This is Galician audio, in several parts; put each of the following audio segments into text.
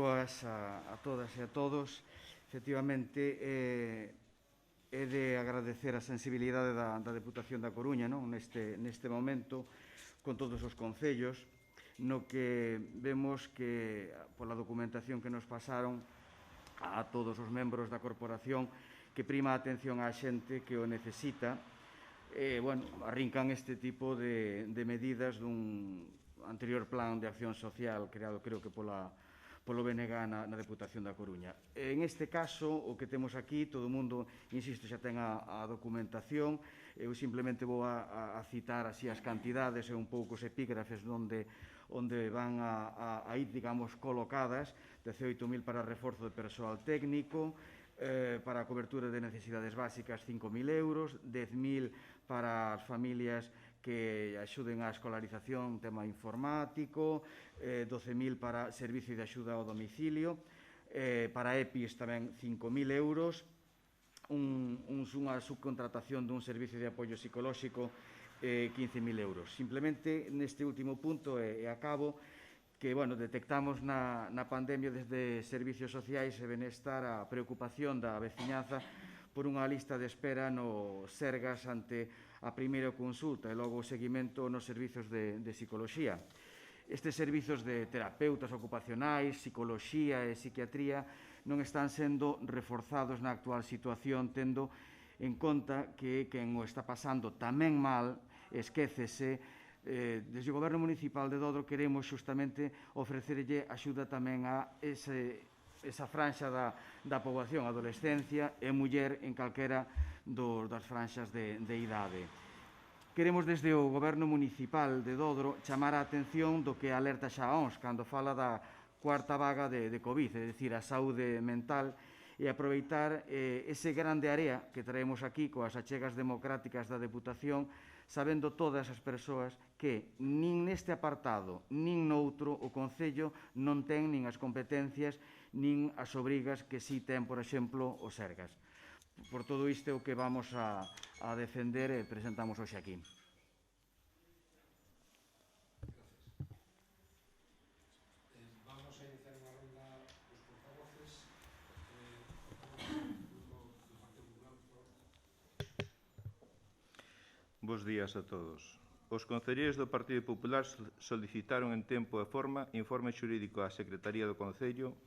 boas a todas e a todos. Efectivamente, é de agradecer a sensibilidade da Deputación da Coruña neste momento, con todos os concellos, no que vemos que, pola documentación que nos pasaron a todos os membros da corporación, que prima a atención á xente que o necesita, arrincan este tipo de medidas dun anterior plan de acción social creado, creo que polo BNG na Deputación da Coruña. En este caso, o que temos aquí, todo o mundo, insisto, xa ten a documentación. Eu simplemente vou a citar así as cantidades e un pouco os epígrafes onde van a ir, digamos, colocadas. 18.000 para reforzo de persoal técnico, para a cobertura de necesidades básicas 5.000 euros, 10.000 para as familias que axuden á escolarización, tema informático, 12.000 para servicio de axuda ao domicilio, para EPIs tamén 5.000 euros, unha subcontratación dun servicio de apoio psicolóxico 15.000 euros. Simplemente neste último punto, e acabo, que detectamos na pandemia desde Servicios Sociais e Benestar a preocupación da veciñanza por unha lista de espera no Sergas ante a primeira consulta e logo o seguimento nos servizos de psicoloxía. Estes servizos de terapeutas ocupacionais, psicoloxía e psiquiatría non están sendo reforzados na actual situación, tendo en conta que quen o está pasando tamén mal, esquécese. Desde o Goberno Municipal de Dodro queremos xustamente ofrecerlle axuda tamén a esa franxa da poboación, adolescencia e muller en calquera das franxas de idade. Queremos desde o Goberno Municipal de Dodro chamar a atención do que alerta xa a OMS cando fala da cuarta vaga de Covid, é dicir, a saúde mental, e aproveitar ese grande área que traemos aquí coas achegas democráticas da Deputación, sabendo todas as persoas que nin neste apartado nin noutro o Concello non ten nin as competencias nin as obrigas que si ten, por exemplo, o Sergas. Por todo isto é o que vamos a defender e presentamos hoxe aquí. Vamos a iniciar unha ronda dos portavoces. Bos días a todos. Os concelleiros do Partido Popular solicitaron en tempo e forma informe xurídico á Secretaría do Concello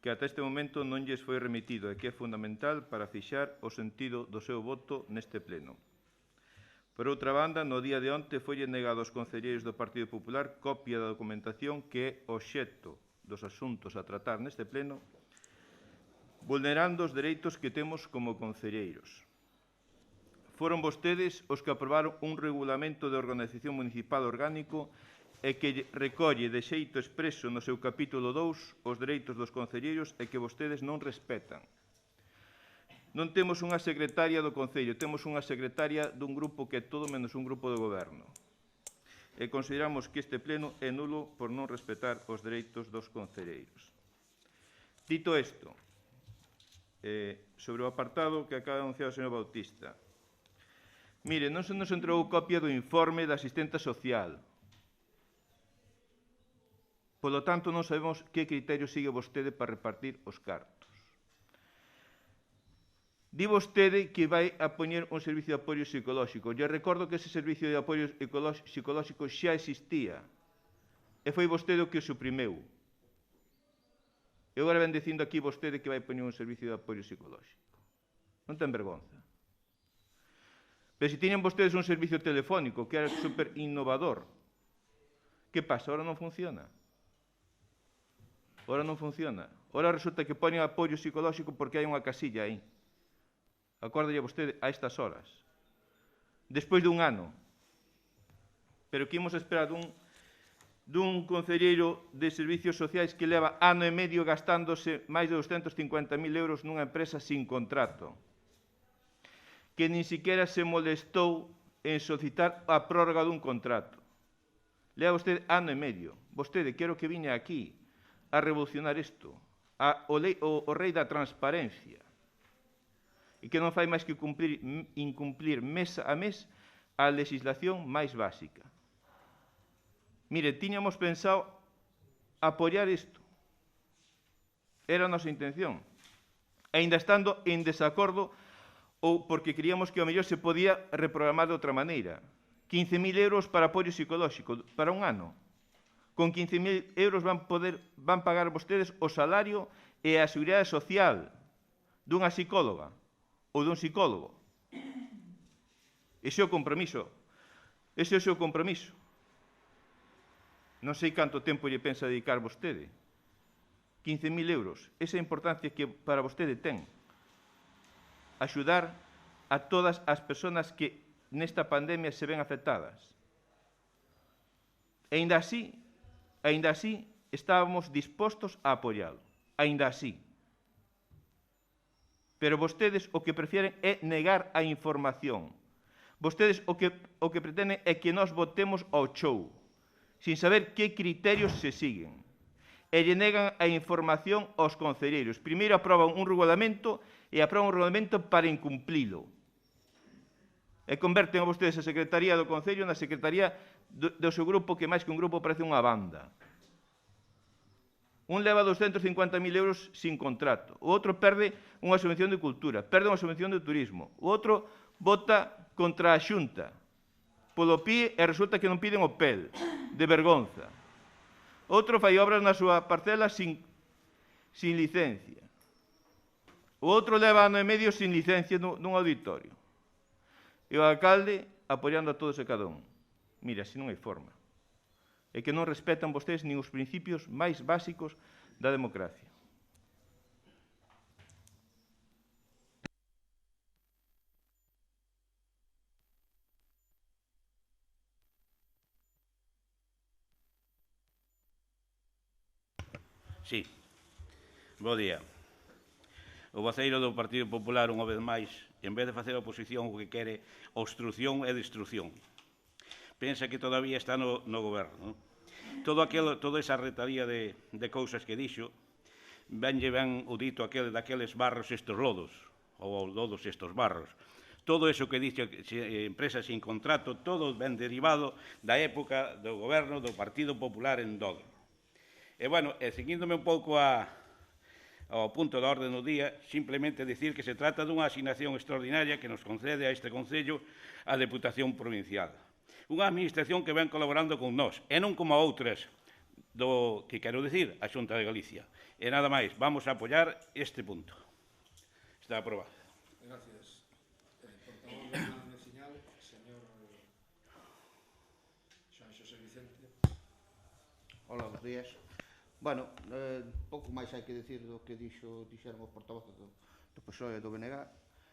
que ata este momento non lles foi remitido e que é fundamental para fixar o sentido do seu voto neste pleno. Por outra banda, no día de onte foi negado aos concelleiros do Partido Popular copia da documentación que é obxecto dos asuntos a tratar neste pleno, vulnerando os dereitos que temos como concelleiros. Foron vostedes os que aprobaron un regulamento de organización municipal orgánico e que recolle de xeito expreso no seu capítulo 2 os dereitos dos concelleiros e que vostedes non respetan. Non temos unha secretaria do Concello, temos unha secretaria dun grupo que é todo menos un grupo de goberno. E consideramos que este pleno é nulo por non respetar os dereitos dos concelleiros. Dito isto, sobre o apartado que acaba de anunciar o señor Bautista, mire, non se nos entregou copia do informe da asistenta social. Polo tanto, non sabemos que criterio sigue vostede para repartir os cartos. Di vostede que vai a poñer un servicio de apoio psicolóxico. Lle recordo que ese servicio de apoio psicolóxico xa existía e foi vostede o que o suprimeu. E agora ven dicindo aquí vostede que vai poñer un servicio de apoio psicolóxico. Non ten vergonza. Pero se tiñan vostedes un servicio telefónico que era super innovador, que pasa? Ahora non funciona. Ahora non funciona. Ahora resulta que poñen apoio psicolóxico porque hai unha casilla aí. Acórdalle vostede a estas horas. Despois dun ano. Pero que imos esperar dun concelleiro de servicios sociais que leva ano e medio gastándose máis de 250.000 euros nunha empresa sin contrato. Que nin siquiera se molestou en solicitar a prórroga dun contrato. Leva vostede ano e medio. Vostede, quero que viña aquí a revolucionar isto, o rei da transparencia, e que non fai máis que incumplir mes a mes a legislación máis básica. Mire, tiñamos pensado apoiar isto, Era a nosa intención. Ainda estando en desacordo ou porque creíamos que ao mellor se podía reprogramar de outra maneira. 15.000 euros para apoio psicolóxico para un ano. Con 15.000 euros van pagar vostedes o salario e a seguridade social dunha psicóloga ou dun psicólogo. Ese é o compromiso. Ese é o seu compromiso. Non sei canto tempo lle pensa dedicar vostede. 15.000 euros. Esa é a importancia que para vostede ten. Axudar a todas as persoas que nesta pandemia se ven afectadas. E ainda así, estábamos dispostos a apoialo. Ainda así. Pero vostedes o que prefieren é negar a información. Vostedes o que pretenden é que nós votemos ao chou, sin saber que criterios se siguen. E lle negan a información aos concelleiros. Primeiro aproban un regulamento e aproban un regulamento para incumplilo. E converten a vostedes a Secretaría do Concello na Secretaría do seu grupo, que máis que un grupo parece unha banda. Un leva 250.000 euros sin contrato. O outro perde unha subvención de cultura, perde unha subvención de turismo. O outro vota contra a Xunta polo PIE e resulta que non piden o PEL, de vergonza. Outro fai obras na súa parcela sin licencia. O outro leva ano e medio sin licencia nun auditorio. E o alcalde apoiando a todos e cada un. Mira, se non hai forma. É que non respetan vostedes nin os principios máis básicos da democracia. Sí. Bo día. O voceiro do Partido Popular, unha vez máis, en vez de facer oposición, o que quere obstrucción e destrucción. Pensa que todavía está no goberno. Toda esa retaría de cousas que dixo, venlle ben o dito daqueles barros estes lodos, ou lodos estes barros. Todo eso que dixo, empresas sin contrato, todo ben derivado da época do goberno do Partido Popular en Dodro. E, bueno, seguíndome un pouco ao punto da orde do día, simplemente dicir que se trata dunha asignación extraordinaria que nos concede a este Concello a Deputación Provincial. Unha administración que ven colaborando con nós, e non como a outras do que quero dicir, a Xunta de Galicia. E nada máis, vamos a apoiar este punto. Está aprobado. Gracias. Portavoz de Máis Veciñal, señor San Xosé Vicente. Hola, bons días. Bueno, pouco máis hai que dicir do que dixeron os portavoces do PSOE e do BNG.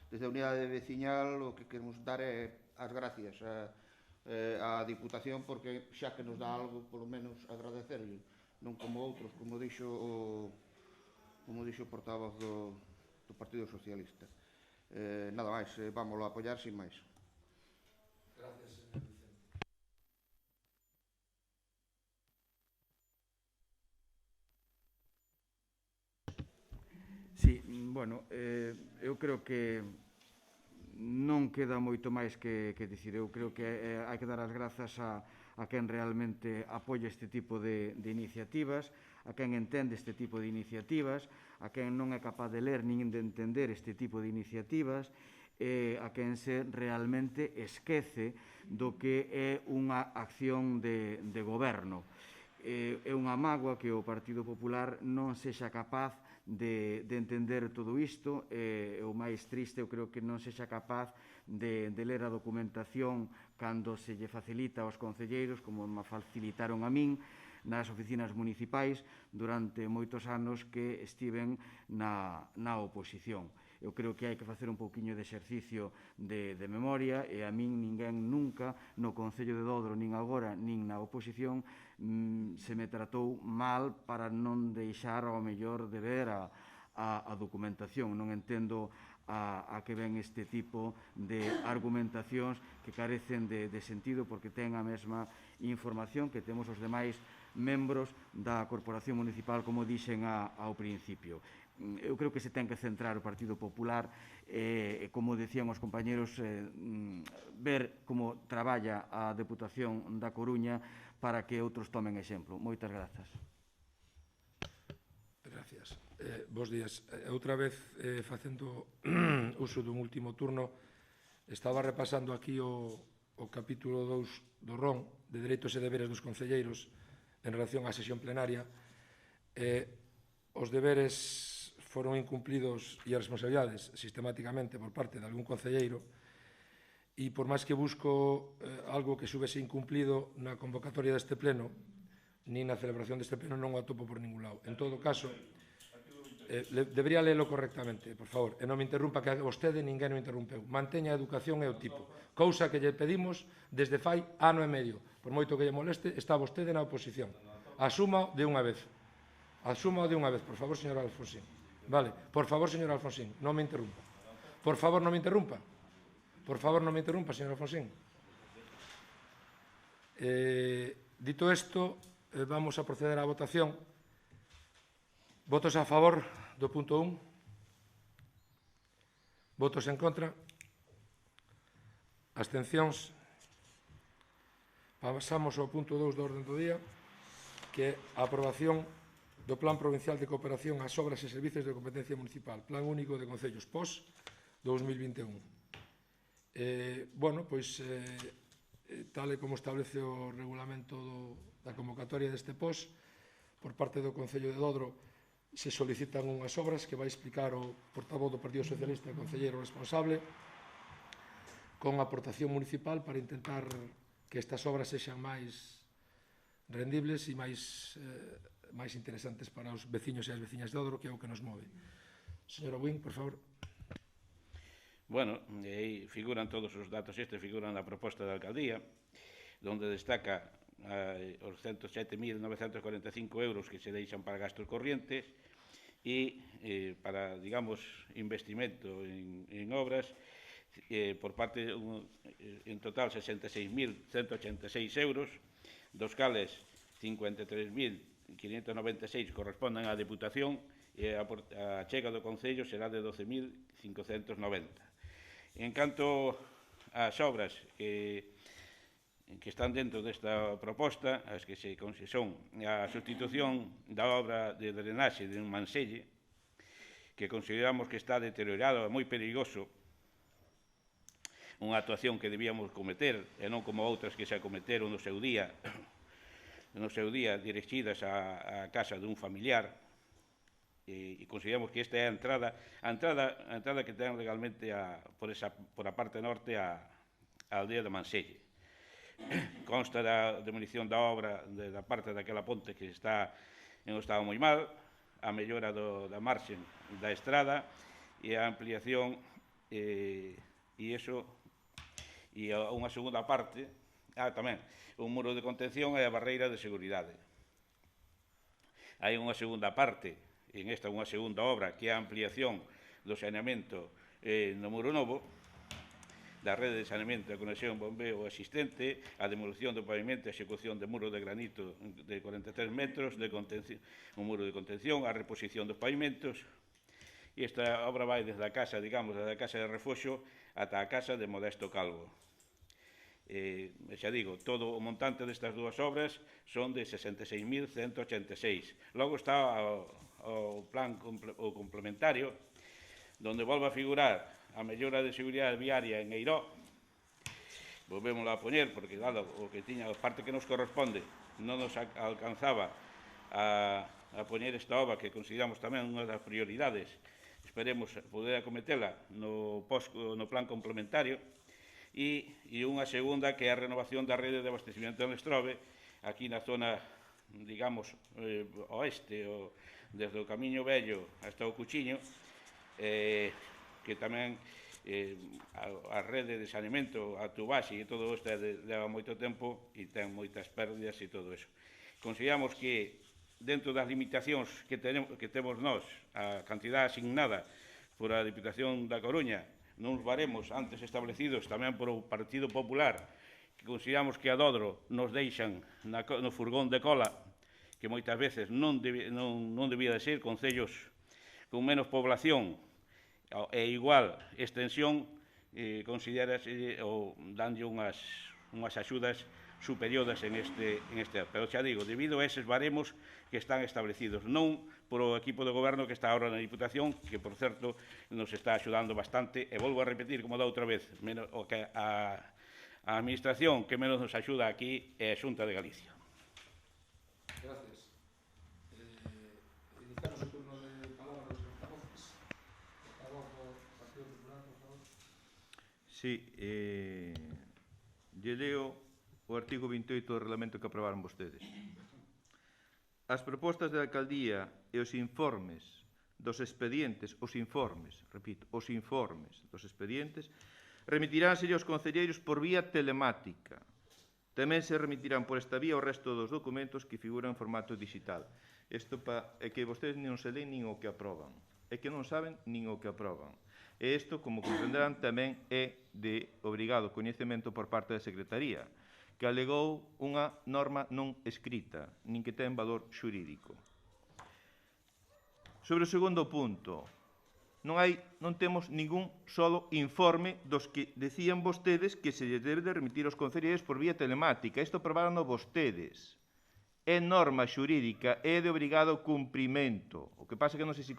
Desde a Unidade Veciñal o que queremos dar é as gracias á Diputación, porque xa que nos dá algo, polo menos agradecerlle, non como outros, como dixo o portavoz do Partido Socialista. Nada máis, vámoslo a apoiar sin máis. Gracias, señor Vicente. Sí, bueno, eu creo que non queda moito máis que dicir. Eu creo que hai que dar as grazas a quen realmente apoia este tipo de iniciativas, a quen entende este tipo de iniciativas, a quen non é capaz de ler nin de entender este tipo de iniciativas, a quen se realmente esquece do que é unha acción de goberno. É unha mágoa que o Partido Popular non sexa capaz de entender todo isto, e o máis triste eu creo que non sexa capaz de ler a documentación cando se lle facilita aos concelleiros, como me facilitaron a min nas oficinas municipais durante moitos anos que estiven na oposición. Eu creo que hai que facer un pouquiño de exercicio de memoria, e a min ninguén nunca no Concello de Dodro, nin agora, nin na oposición, se me tratou mal para non deixar ao mellor de ver a documentación. Non entendo a que ven este tipo de argumentacións que carecen de sentido, porque ten a mesma información que temos os demais membros da Corporación Municipal, como dixen ao principio. Eu creo que se ten que centrar o Partido Popular, como decían os compañeros, ver como traballa a Deputación da Coruña para que outros tomen exemplo. Moitas grazas. Gracias. Bos días. Outra vez, facendo uso dun último turno, estaba repasando aquí o capítulo 2 do RON, de Dereitos e Deberes dos Concelleiros, en relación á sesión plenaria. Os deberes foron incumplidos e as responsabilidades sistemáticamente por parte de algún concelleiro, e por máis que busco algo que subese incumplido na convocatoria deste pleno, nin na celebración deste pleno non o atopo por ningún lado. En todo caso, debería lelo correctamente, por favor, e non me interrumpa, que a vostede ninguén o interrumpeu. Manteña a educación e o tipo, cousa que lle pedimos desde fai ano e medio. Por moito que lle moleste, está vostede na oposición. Asúmao de unha vez. Asúmao de unha vez, por favor, señor Alfonsín. Vale, por favor, señor Alfonsín, non me interrumpa. Por favor, non me interrumpa. Por favor, non me interrumpa, señor Alfonsín. Dito isto, vamos a proceder á votación. Votos a favor do punto 1. Votos en contra. Abstencións. Pasamos ao punto 2 do orden do día, que é a aprobación do Plan Provincial de Cooperación ás Obras e Servicios de Competencia Municipal, Plan Único de Concellos POS 2021. Tal e como establece o regulamento da convocatoria deste POS, por parte do Concello de Dodro, se solicitan unhas obras que vai explicar o portavoz do Partido Socialista e concelleiro responsable, con aportación municipal para intentar que estas obras sexan máis rendibles e máis interesantes para os veciños e as veciñas de Dodro, que é o que nos move. Señora Buín, por favor. Bueno, aí figuran todos os datos figuran na proposta da alcaldía, onde destaca os 107.945 euros que se deixan para gastos corrientes e para, digamos, investimento en obras, por parte, en total, 66.186 euros, dos cales 53.596 corresponden á Deputación e a chega do Concello será de 12.590. En canto ás obras que están dentro desta proposta, as que son a sustitución da obra de drenaxe de un Manselle, que consideramos que está deteriorado e moi perigoso, unha actuación que debíamos cometer, e non como outras que se acometeron no seu día dirixidas á casa dun familiar, e consideramos que esta é a entrada que ten legalmente por a parte norte á aldea de Manselle. Consta da demolición da obra da parte daquela ponte que está en un estado moi mal, a mellora da marxen da estrada e a ampliación e unha segunda parte, tamén, un muro de contención e a barreira de seguridade. Hai unha segunda parte, en esta unha segunda obra, que é a ampliación do saneamento no Muro Novo, da rede de saneamento e conexión bombeo existente, a demolición do pavimento e a execución de muro de granito de 43 metros, un muro de contención, a reposición dos pavimentos. E esta obra vai desde a casa, digamos, desde a casa de refoxo ata a casa de Modesto Calvo. Xa digo, todo o montante destas dúas obras son de 66.186. Logo está o plan complementario, donde volve a figurar a mellora de seguridade viaria en Eiró. Volvémosla a poñer, porque dado o que tiña a parte que nos corresponde non nos alcanzaba a poñer esta obra, que consideramos tamén unha das prioridades. Esperemos poder acometela no plan complementario, e unha segunda que é a renovación da rede de abastecimento en Lestrove, aquí na zona, digamos, oeste, desde o Camiño Vello hasta o Cuchiño, que tamén a rede de saneamento, a tubaxe e todo isto leva moito tempo e ten moitas pérdidas e todo iso. Consideramos que dentro das limitacións que temos nós, a cantidad asignada por a Diputación da Coruña, nos baremos antes establecidos tamén por o Partido Popular, que consideramos que a Dodro nos deixan no furgón de cola, que moitas veces non debía de ser, concellos con menos población e igual extensión, considerase ou danlle unhas axudas superiores en este. Pero xa digo, debido a eses baremos que están establecidos, non polo equipo de goberno que está ahora na Diputación, que, por certo, nos está axudando bastante, e volvo a repetir, como da outra vez, o que a Administración que menos nos axuda aquí é a Xunta de Galicia. Gracias. Iniciamos o turno de palabra dos portavoces. Portavoz do Partido Popular, por favor. Sí, lle leo o artigo 28 do Reglamento que aprobaron vostedes. As propostas da Alcaldía e os informes dos expedientes, repito, os informes dos expedientes, remitiránse aos concelleiros por vía telemática. Tamén se remitirán por esta vía o resto dos documentos que figuran en formato digital. Isto é que vostedes non se leen nin o que aproban. É que non saben nin o que aproban. E isto, como comprenderán, tamén é de obrigado coñecemento por parte da Secretaría, que alegou unha norma non escrita, nin que ten valor xurídico. Sobre o segundo punto, non temos ningún solo informe dos que decían vostedes que se lles debe de remitir aos concelleiros por vía telemática. Isto aprobaron vostedes. É norma xurídica, é de obrigado cumprimento. O que pasa é que non sei se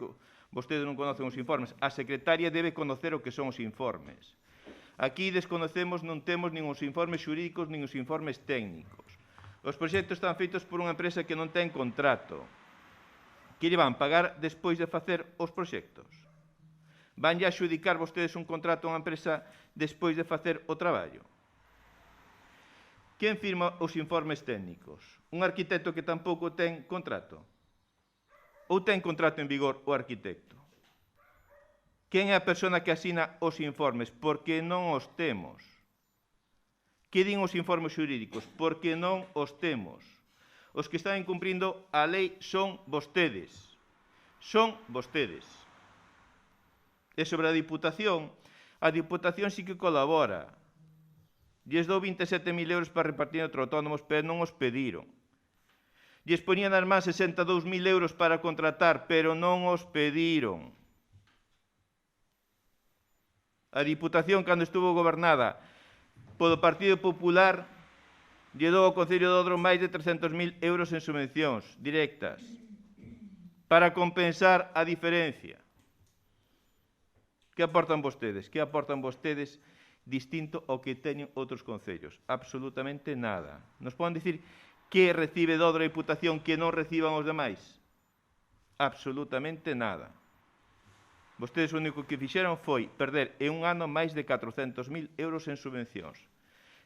vostedes non conocen os informes. A secretaria debe conocer o que son os informes. Aquí desconocemos, non temos nin os informes xurídicos nin os informes técnicos. Os proxectos están feitos por unha empresa que non ten contrato. Que lle van pagar despois de facer os proxectos? Vanlle a adxudicar vostedes un contrato a unha empresa despois de facer o traballo? Quen firma os informes técnicos? Un arquitecto que tampouco ten contrato? Ou ten contrato en vigor o arquitecto? Quen é a persona que asina os informes? Porque non os temos. Que din os informes xurídicos? Porque non os temos. Os que están incumprindo a lei son vostedes. Son vostedes. E sobre a Diputación sí que colabora. Lles dou 27.000 euros para repartir entre autónomos, pero non os pediron. Lles poñían nas mans 62.000 euros para contratar, pero non os pediron. A Diputación, cando estuvo gobernada polo Partido Popular, lle dou ao Concello de Odro máis de 300.000 euros en subvencións directas para compensar a diferencia. Que aportan vostedes? Que aportan vostedes distinto ao que teñen outros concellos? Absolutamente nada. Nos poden dicir que recibe de Odro a Diputación que non reciban os demais? Absolutamente nada. Vostedes o único que fixeron foi perder en un ano máis de 400.000 euros en subvencións.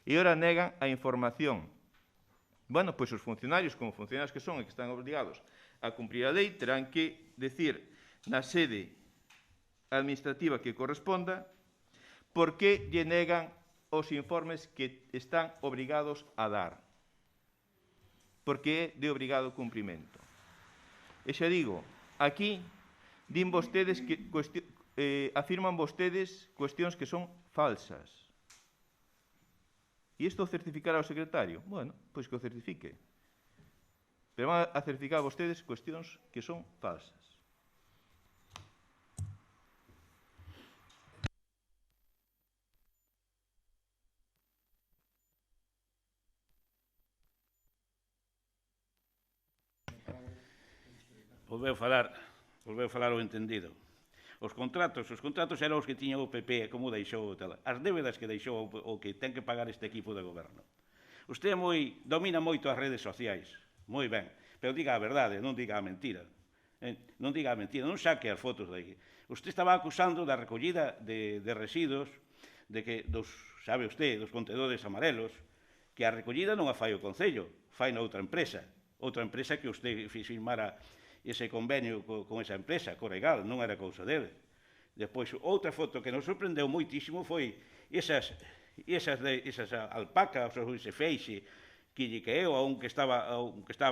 E ora negan a información. Bueno, pois os funcionarios, como funcionarios que son e que están obrigados a cumprir a lei, terán que decir na sede administrativa que corresponda por que lle negan os informes que están obrigados a dar. Porque é de obrigado cumprimento. E xa digo, aquí din vostedes que afirman vostedes cuestións que son falsas. E isto certificará o secretario? Bueno, pois que o certifique. Pero van a certificar vostedes cuestións que son falsas. Volveu falar o entendido. Os contratos eran os que tiña o PP, como deixou tal. As débedas que deixou o que ten que pagar este equipo de goberno. Usted domina moito as redes sociais, moi ben, pero diga a verdade, non diga a mentira. Non diga a mentira, non saque as fotos de aí. Usted estaba acusando da recollida de residuos, sabe usted, dos contedores amarelos, que a recollida non a fai o Concello, fai na outra empresa que usted firmara ese convenio con esa empresa, Corregal, non era cousa dele. Despois, outra foto que nos sorprendeu moitísimo foi esas alpacas, ou ese feixe, que lle caeu a un que estaba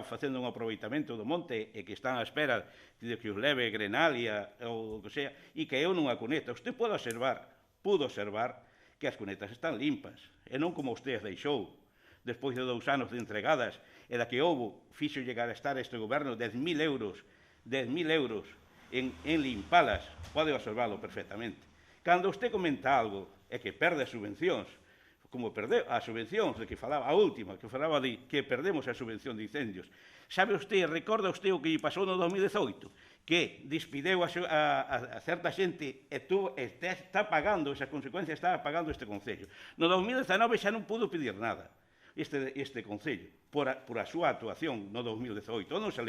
facendo un aproveitamento do monte e que están á espera de que os leve Grenalia ou o que sea, e caeu nunha cuneta. Usted pudo observar que as cunetas están limpas, e non como usted as deixou, despois de 2 anos de entregadas, e da que fixo llegar a estar este goberno 10.000 euros en limpalas, pode observalo perfectamente. Cando usted comenta algo e que perde as subvencións, como perdeu as subvencións de que falaba, a última, que falaba de que perdemos a subvención de incendios. Sabe usted, recorda usted o que lle pasou no 2018? Que despideu a certa xente e está pagando, esas consecuencias está pagando este Concello. No 2019 xa non pudo pedir nada este Concello por a súa actuación no 2018, non se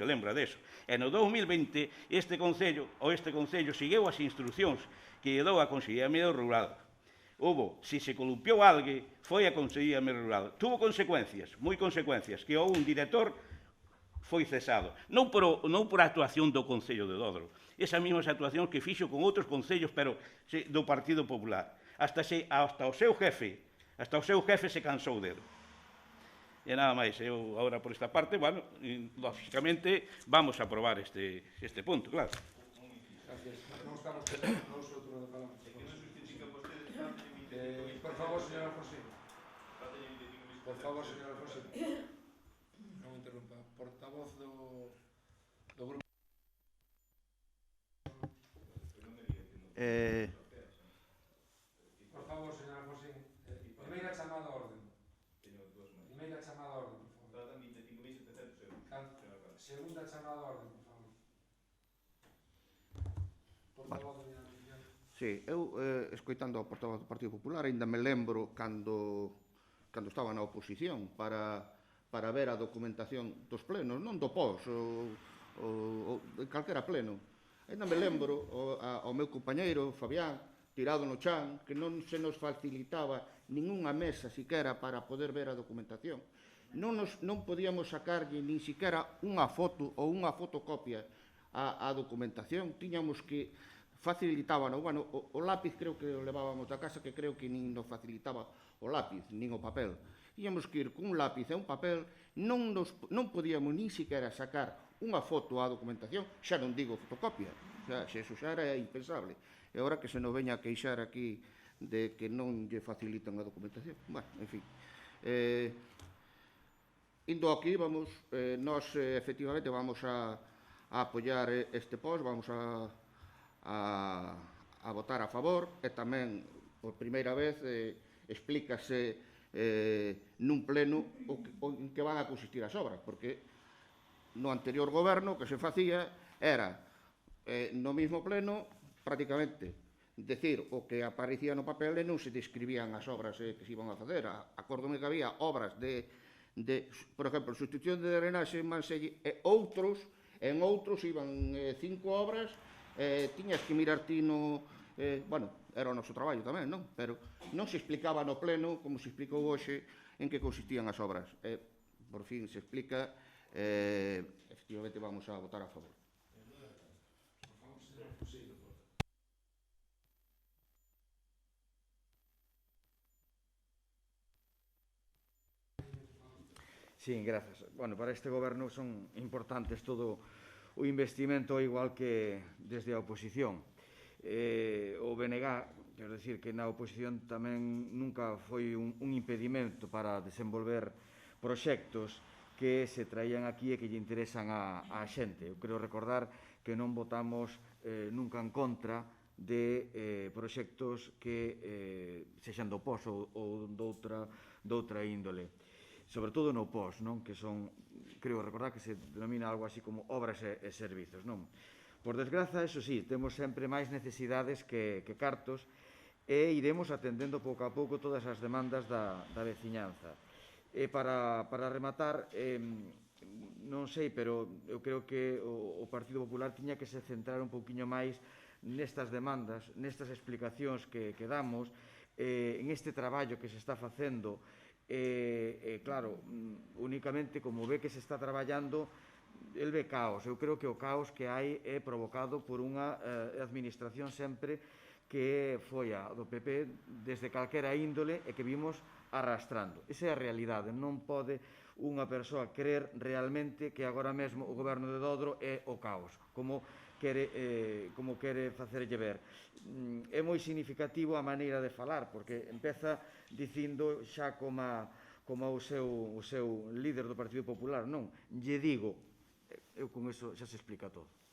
lembra deso. E no 2020 este Concello seguiu as instruccións que lle dou a Consellería de Medio Rural. Si se columpiou alguén, foi a Consellería de Medio Rural. Tuvo consecuencias, moi consecuencias, que houve un director foi cesado. Non por a actuación do Concello de Dodro. Esas mesmas actuacións que fixo con outros concellos, pero do Partido Popular. Hasta o seu jefe se cansou dele. E nada máis, eu agora por esta parte, bueno, lógicamente vamos a aprobar este punto, claro. Gracias. Non estamos nosotros de palabra. Por favor, señor Alfonsín. Por favor, señor Alfonsín. Non interrompa. Portavoz do grupo. Por favor, señor Alfonsín. Primeira chamada a orden. Primeira chamada a orden, por favor. Segunda chamada a orden, por favor. Portavoz do Sí, eu, escoitando ao portavoz do Partido Popular, ainda me lembro cando estaba na oposición para ver a documentación dos plenos, non do pos, ou de calquera pleno. Ainda me lembro ao meu compañeiro, Fabián, tirado no chan, que non se nos facilitaba ningunha mesa siquera para poder ver a documentación. Non podíamos sacarlle nin siquera unha foto ou unha fotocopia á documentación. Tiñamos que facilitábano, bueno, o lápiz creo que o levábamos da casa, que creo que nin nos facilitaba o lápiz, nin o papel. Íamos que ir cun lápiz e un papel, non podíamos nin siquiera sacar unha foto á documentación, xa non digo fotocopia, xa eso xa era impensable. E agora que se nos veña a queixar aquí de que non lle facilitan a documentación. Bueno, en fin. Indo aquí, nós efectivamente vamos a apoiar este post, vamos a votar a favor, e tamén, por primeira vez, explícase nun pleno en que van a consistir as obras, porque no anterior goberno que se facía era, no mismo pleno, prácticamente, decir o que aparecía no papel e non se describían as obras que se iban a facer. Acórdome que había obras de por exemplo, sustitución de drenaxe en Manselle e en outros iban 5 obras. Tiñas que mirar ti bueno, era o noso traballo tamén, non? Pero non se explicaba no pleno, como se explicou hoxe, en que consistían as obras. Por fin se explica, efectivamente vamos a votar a favor. Sí, grazas. Bueno, para este goberno son importantes todo o investimento, igual que desde a oposición. O BNG, quero dicir que na oposición tamén nunca foi un impedimento para desenvolver proxectos que se traían aquí e que lle interesan a xente. Eu quero recordar que non votamos nunca en contra de proxectos que sexan do POS ou doutra índole. Sobre todo no POS, non? Que son, creo recordar que se denomina algo así como obras e servizos, non? Por desgraza, eso sí, temos sempre máis necesidades que cartos e iremos atendendo pouco a pouco todas as demandas da veciñanza. E para rematar, non sei, pero eu creo que o Partido Popular tiña que se centrar un pouquiño máis nestas demandas, nestas explicacións que damos, en este traballo que se está facendo. Claro, únicamente como ve que se está traballando, el ve caos. Eu creo que o caos que hai é provocado por unha administración sempre que foi a do PP desde calquera índole e que vimos arrastrando. Esa é a realidade. Non pode unha persoa creer realmente que agora mesmo o goberno de Dodro é o caos, como quere facerlle ver. É moi significativo a maneira de falar, porque empeza dicindo xa como o seu líder do Partido Popular. Non, lle digo, eu con eso xa se explica todo.